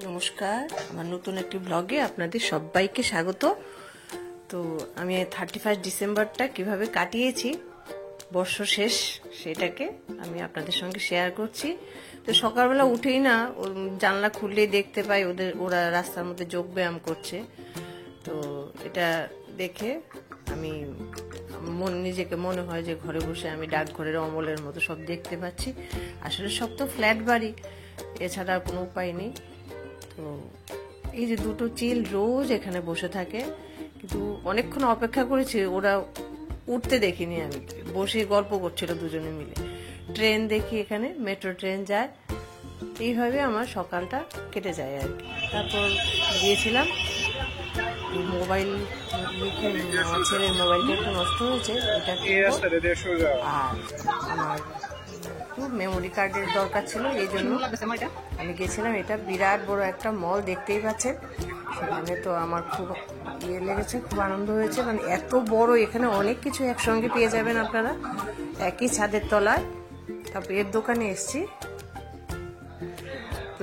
নমস্কার, আমার নতুন একটি ব্লগে আপনাদের সবাইকে স্বাগত। তো আমি 31 ডিসেম্বরটা কিভাবে কাটিয়েছি, বর্ষ শেষ, সেটাকে আমি আপনাদের সঙ্গে শেয়ার করছি। তো সকালবেলা উঠেই না জানলা খুললেই দেখতে পাই ওরা রাস্তার মধ্যে যোগ ব্যায়াম করছে। তো এটা দেখে আমি নিজেকে মনে হয় যে ঘরে বসে আমি ডাকঘরের অমলের মতো সব দেখতে পাচ্ছি। আসলে সব তো ফ্ল্যাট বাড়ি, এছাড়া আর কোনো উপায় নেই। তো এই যে দুটো চিল রোজ এখানে বসে থাকে, কিন্তু অনেকক্ষণ অপেক্ষা করেছি, ওরা উঠতে দেখিনি আমি, বসে গল্প করছিল দুজনে মিলে। ট্রেন দেখি, এখানে মেট্রো ট্রেন যায়, এইভাবে আমার সকালটা কেটে যায় আর কি। তারপর গিয়েছিলাম মোবাইল, আমার ছেলের মোবাইলটা একটু নষ্ট হয়েছে, এটা আর আমার মেমোরি কার্ডের দরকার ছিল, এই জন্য আমি গেছিলাম। এটা বিরাট বড় একটা মল, দেখতেই পাচ্ছেন। সেখানে তো আমার খুব লেগেছে, খুব আনন্দ হয়েছে, মানে এত বড়, এখানে অনেক কিছু একসঙ্গে পেয়ে যাবেন আপনারা একই ছাদের তলায়। তারপর এর দোকানে এসছি,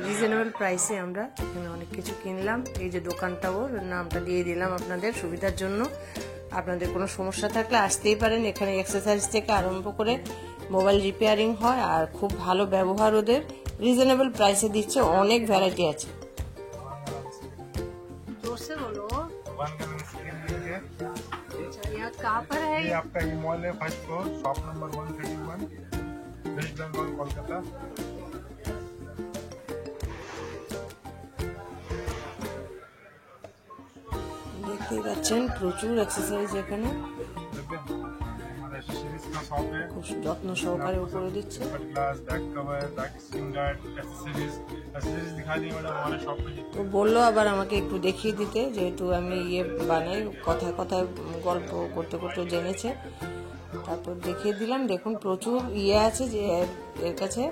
রিজনেবল প্রাইসে আমরা এখানে অনেক কিছু কিনলাম। এই যে দোকানটাও, নামটা দিয়ে দিলাম আপনাদের সুবিধার জন্য। আপনাদের কোনো সমস্যা থাকলে আসতেই পারেন। এখানে এক্সারসাইজ থেকে আরম্ভ করে মোবাইল রিপেয়ারিং হয়, আর খুব ভালো ব্যবহার, ওদের রিজনেবল প্রাইসে দিচ্ছে, অনেক ভ্যারাইটি আছে। कहाँ पर है ये? आपका ये मॉल है, first floor, shop number 131, West Bengal, Kolkata. দেখতেই পাচ্ছেন প্রচুর এক্সারসাইজ এখানে, খুব যত্ন সহকারে উপরে দিচ্ছে। তো বললো আবার আমাকে একটু দেখিয়ে দিতে, যেহেতু আমি বানাই, কথায় কথায় গল্প করতে করতে জেনেছে। তারপর দেখিয়ে দিলাম। দেখুন প্রচুর আছে, যে এর কাছে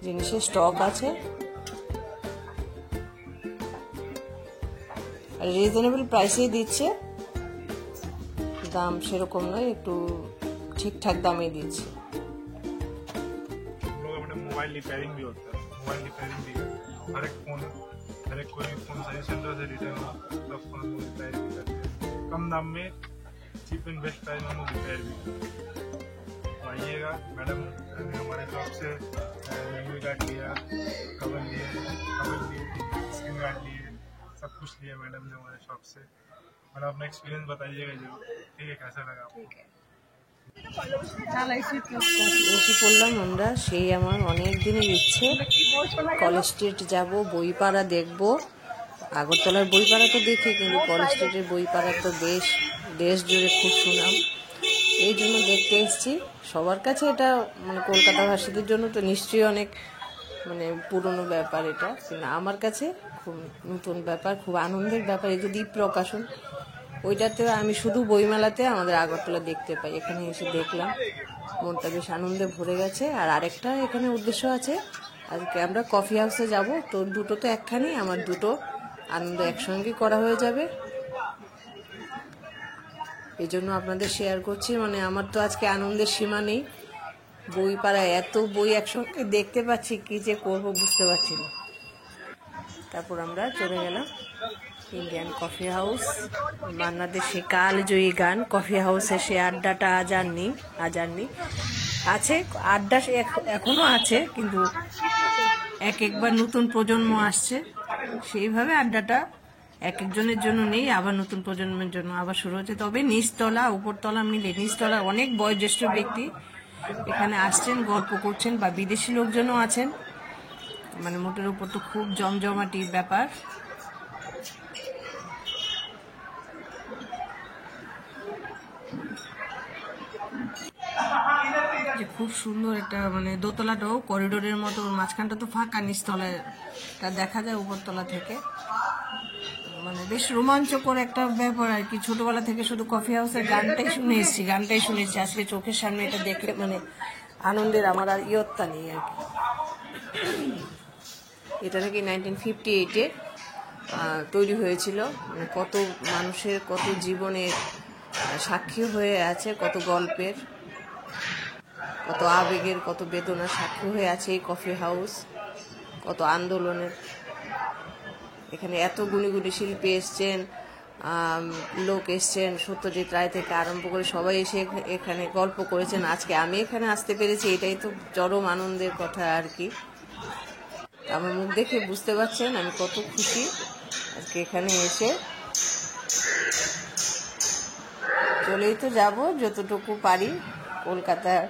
জিনিসের স্টক আছে, আর রিজনেবল প্রাইসেই দিচ্ছে, দাম সেরকম নয়, একটু ঠিকঠাক দামে দিচ্ছে। मोबाइल रिपेयरिंग भी होता है, मोबाइल रिपेयरिंग भी करते हैं। हर एक कोई फोन सर्विस सेंटर से रिटर्न होता है, फोन रिपेयर भी करते हैं कम दाम में, चीप एंड बेस्ट प्राइस में रिपेयर भी करते हैं। आइएगा मैडम, हमारे शॉप से मेमोरी कार्ड लिया, कवर लिए, स्क्रीन गार्ड लिए, सब कुछ लिया मैडम ने हमारे शॉप से। मैडम अपना एक्सपीरियंस बताइएगा जरूर, ठीक है? कैसा लगा आपको? এসে পড়লাম আমরা, সেই আমার অনেক দিনের ইচ্ছে, কলেজ স্ট্রিট যাব, বইপাড়া দেখব। আগরতলার বইপাড়া তো দেখি, কিন্তু কলেজ স্ট্রিটের বইপাড়া তো দেশ জুড়ে খুব সুনাম, এই জন্য দেখতে এসেছি। সবার কাছে এটা, মানে কলকাতাবাসীদের জন্য তো নিশ্চয়ই অনেক পুরনো ব্যাপার এটা, কিন্তু আমার কাছে খুব নতুন ব্যাপার, খুব আনন্দের ব্যাপার। এই যে দ্বীপ প্রকাশন, ওইটাতে আমি শুধু বইমেলাতে আমাদের আগরতলা দেখতে পাই, এখানে এসে দেখলাম, মনটা বেশ আনন্দে ভরে গেছে। আর আরেকটা এখানে উদ্দেশ্য আছে, আজকে আমরা কফি হাউসে যাব, তো দুটো তো একখানেই, আমার দুটো আনন্দ একসঙ্গে করা হয়ে যাবে, এই জন্য আপনাদের শেয়ার করছি। আমার তো আজকে আনন্দের সীমা নেই, বই পাড়ায় এত বই একসঙ্গে দেখতে পাচ্ছি, কি যে করবো বুঝতে পারছি না। তারপর আমরা চলে গেলাম ইন্ডিয়ান কফি হাউস, বাংলাদেশে কালজয়ী গান, কফি হাউসে সে আড্ডাটা আজ আর নেই আছে, আড্ডা এখনো আছে, কিন্তু একবার নতুন প্রজন্ম আসছে, সেইভাবে আড্ডাটা এক একজনের জন্য নেই, আবার নতুন প্রজন্মের জন্য আবার শুরু হচ্ছে। তবে নিচতলা উপরতলা মিলে, নিচতলা অনেক বয়োজ্যেষ্ঠ ব্যক্তি এখানে আসছেন, গল্প করছেন, বা বিদেশি লোকজনও আছেন, মোটের উপর তো খুব জমজমাটি ব্যাপার। খুব সুন্দর একটা, দোতলাটাও করিডোরের মতো, মাঝখানটা তো ফাঁকা, নিচতলাটা দেখা যায় উপরতলা থেকে, বেশ রোমাঞ্চকর একটা ব্যাপার আর কি। ছোটবেলা থেকে শুধু কফি হাউসের গানটাই শুনেছি, আজকে চোখের সামনে এটা দেখলে আনন্দের আমার আর ইয়ত্তা নেই আর কি। এটা নাকি 1958-এ তৈরি হয়েছিল, কত মানুষের, কত জীবনের সাক্ষী হয়ে আছে, কত গল্পের, কত আবেগের, কত বেদনার সাক্ষী হয়ে আছে এই কফি হাউস, কত আন্দোলনের। এখানে এত গুণী গুণী শিল্পী এসছেন, লোক এসছেন, সত্যজিৎ রায় থেকে আরম্ভ করে সবাই এসে এখানে গল্প করেছেন। আজকে আমি এখানে আসতে পেরেছি, এটাই তো চরম আনন্দের কথা আর কি। আমার মুখ দেখে বুঝতে পারছেন আমি কত খুশি আজকে এখানে এসে। চলেই তো যাব যতটুকু পারি, কলকাতার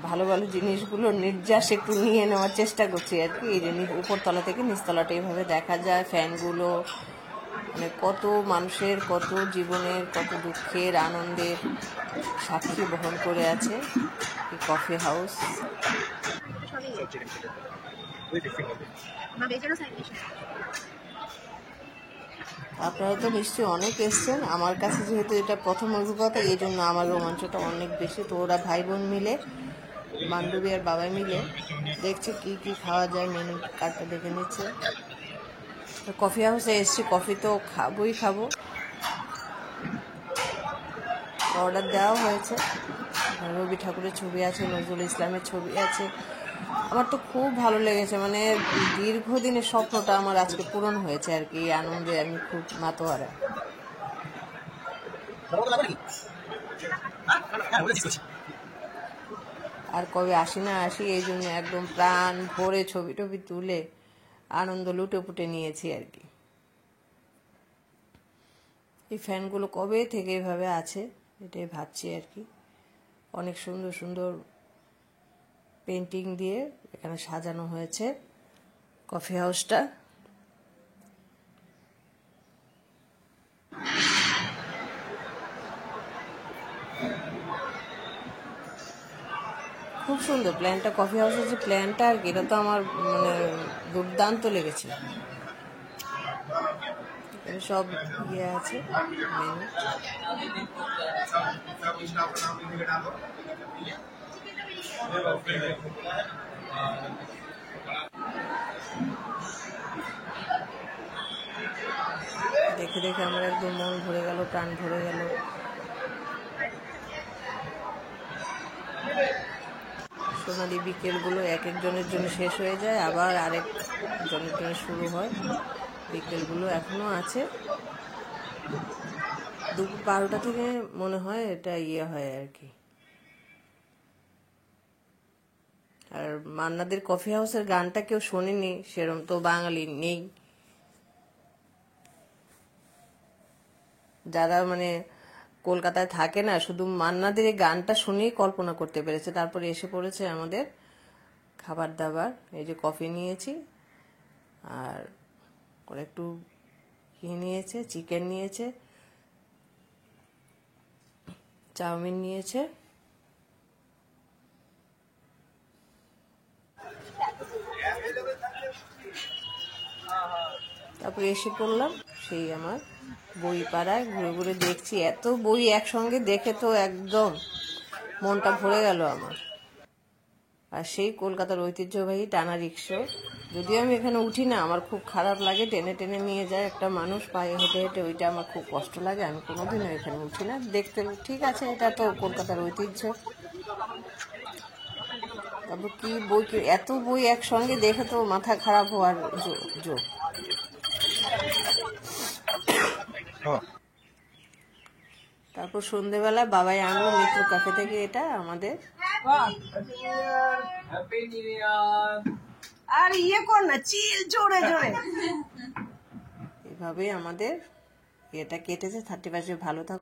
ভালো ভালো জিনিসগুলো নির্যাস একটু নিয়ে নেওয়ার চেষ্টা করছি আর কি। এই যে উপরতলা থেকে নিচতলাটা এইভাবে দেখা যায়, ফ্যানগুলো, মানে কত মানুষের কত জীবনের কত দুঃখের আনন্দের সাক্ষী বহন করে আছে এই কফি হাউস। আপনারা তো নিশ্চয়ই অনেক এসছেন, আমার কাছে যেহেতু এটা প্রথম অভিজ্ঞতা এই জন্য আমার রোমাঞ্চটা অনেক বেশি। তো ওরা ভাই বোন মিলে, বান্ধবী আর বাবাই মিলে দেখছে কি কি খাওয়া যায়, মেনু কার্ডটা দেখে নিচ্ছে। তো কফি হাউসে এসছি, কফি তো খাবো। অর্ডার দেওয়া হয়েছে, রবি ঠাকুরের ছবি আছে, নজরুল ইসলামের ছবি আছে। আমার তো খুব ভালো লেগেছে, মানে দীর্ঘদিনের স্বপ্নটা আমার আজকে পূরণ হয়েছে আর কি। এই আনন্দে আমি খুব মাতোয়ারা। আর কবে আসি না আসি, এই জন্য একদম প্রাণ ভরে ছবি টবি তুলে আনন্দ লুটে পুটে নিয়েছি আর কি। এই ফ্যানগুলো কবে থেকে এভাবে আছে এটাই ভাবছি আর কি। অনেক সুন্দর সুন্দর পেন্টিং দিয়ে এখানে সাজানো হয়েছে কফি হাউসটা। খুব সুন্দর প্ল্যানটা, কফি হাউসের যে প্ল্যানটা আর কি, এটা তো আমার মানে দুর্দান্ত লেগেছে। এখানে সব ইয়ে আছে মেনু। দেখে দেখে আমার একদম মন ভরে গেল, প্রাণ ভরে গেল। সোনালি বিকেলগুলো এক একজনের জন্য শেষ হয়ে যায়, আবার আরেক জনের জন্য শুরু হয়। বিকেলগুলো এখনো আছে, দুপুর 12টা থেকে মনে হয় এটা ইয়ে হয় আর কি। আর মান্নাদের কফি হাউসের গানটা কেউ শোনেনি সেরম তো বাঙালি নেই। যারা মানে কলকাতায় থাকে না, শুধু মান্নাদের এই গানটা শুনেই কল্পনা করতে পেরেছে। তারপরে এসে পড়েছে আমাদের খাবার দাবার। এই যে কফি নিয়েছি, আর করে একটু নিয়েছে, চিকেন নিয়েছে, চাউমিন নিয়েছে। তারপরে এসে পড়লাম সেই আমার বই পাড়ায়, ঘুরে ঘুরে দেখছি এত বই একসঙ্গে দেখে তো একদম মনটা ভরে গেল আমার। আর সেই কলকাতার ঐতিহ্যবাহী টানা রিক্সা, যদিও আমি এখানে উঠি না, আমার খুব খারাপ লাগে, টেনে টেনে নিয়ে যায় একটা মানুষ পায়ে হেঁটে হেঁটে, ওইটা আমার খুব কষ্ট লাগে। আমি কোনোদিনও এখানে উঠি না, দেখতে ঠিক আছে, এটা তো কলকাতার ঐতিহ্য। তারপর কি বই, এত বই একসঙ্গে দেখে তো মাথা খারাপ হওয়ার যোগ। তারপর সন্ধ্যেবেলা বাবাই আনলো মিত্র ক্যাফে থেকে এটা আমাদের। আর ইয়ে কর না, চিল জোরে জোরে। এভাবে আমাদের এটা কেটেছে। 31 ভালো থাকো।